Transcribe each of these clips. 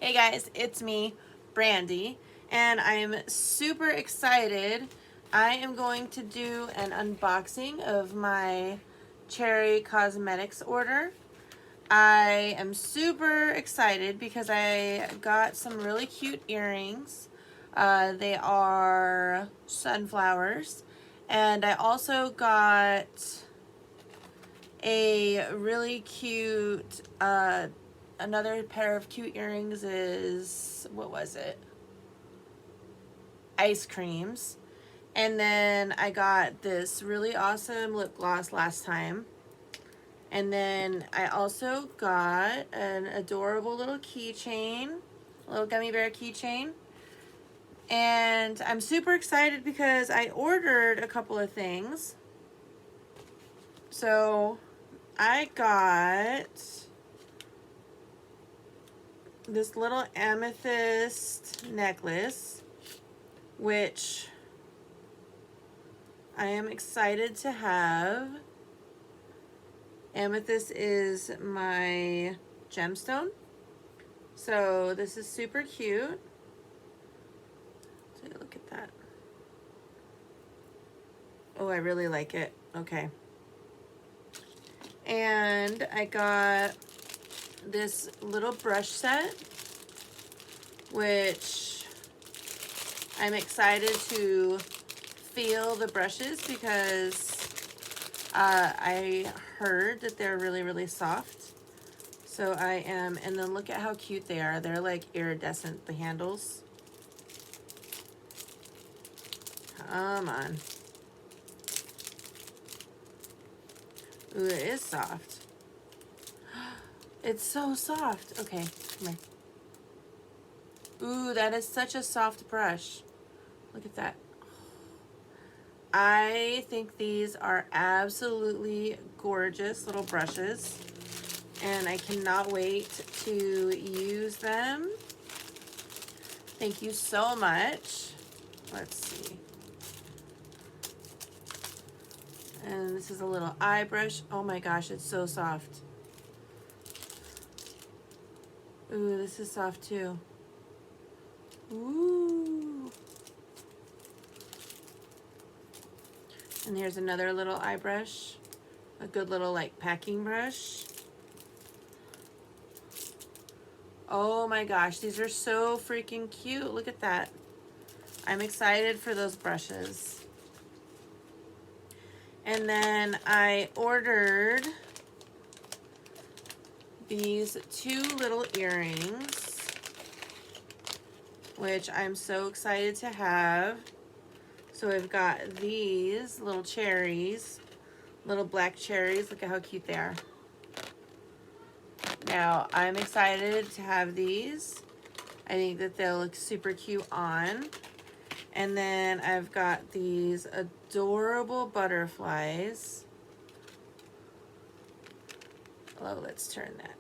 Hey guys, it's me, Brandy, and I'm super excited. I am going to do an unboxing of my Cherry Cosmetics order. I am super excited because I got some really cute earrings. They are sunflowers, and I also got a really cute another pair of cute earrings is, what was it? Ice creams. And then I got this really awesome lip gloss last time. And then I also got an adorable little keychain, a little gummy bear keychain. And I'm super excited because I ordered a couple of things. So I got this little amethyst necklace, which I am excited to have. Amethyst is my gemstone, so this is super cute. Take a look at that. Oh, I really like it. Okay. And I got this little brush set, which I'm excited to feel the brushes because I heard that they're really, really soft. So I am, and then look at how cute they are. They're like iridescent, the handles. Come on. Ooh, it is soft. It's so soft. Okay, come here. Ooh, that is such a soft brush. Look at that. I think these are absolutely gorgeous little brushes, and I cannot wait to use them. Thank you so much. Let's see. And this is a little eye brush. Oh my gosh, it's so soft. Ooh, this is soft too. Ooh. And here's another little eye brush. A good little like packing brush. Oh my gosh, these are so freaking cute. Look at that. I'm excited for those brushes. And then I ordered these two little earrings, which I'm so excited to have. So I've got these little cherries, little black cherries. Look at how cute they are. Now, I'm excited to have these. I think that they'll look super cute on. And then I've got these adorable butterflies. Oh, let's turn that.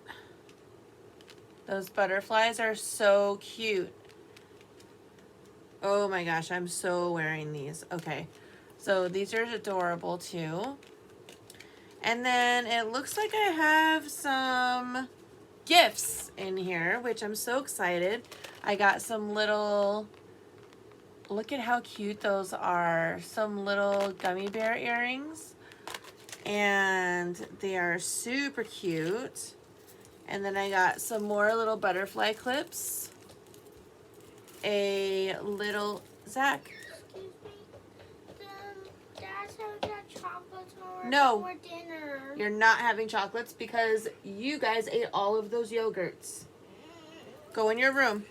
Those butterflies are so cute. Oh my gosh, I'm so wearing these. Okay, so these are adorable too. And then it looks like I have some gifts in here, which I'm so excited. I got some little, look at how cute those are. Some little gummy bear earrings. And they are super cute. And then I got some more little butterfly clips. A little, Zach. Excuse me. Dad's having chocolates No. for dinner. You're not having chocolates because you guys ate all of those yogurts. Go in your room.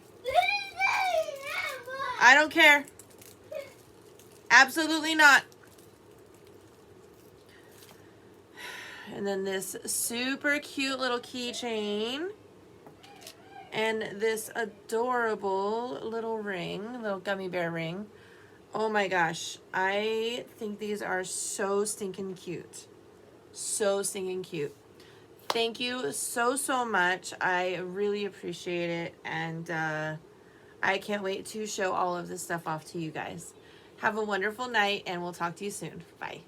I don't care. Absolutely not. And then this super cute little keychain. And this adorable little ring, little gummy bear ring. Oh my gosh. I think these are so stinking cute. So stinking cute. Thank you so, so much. I really appreciate it. And I can't wait to show all of this stuff off to you guys. Have a wonderful night, and we'll talk to you soon. Bye.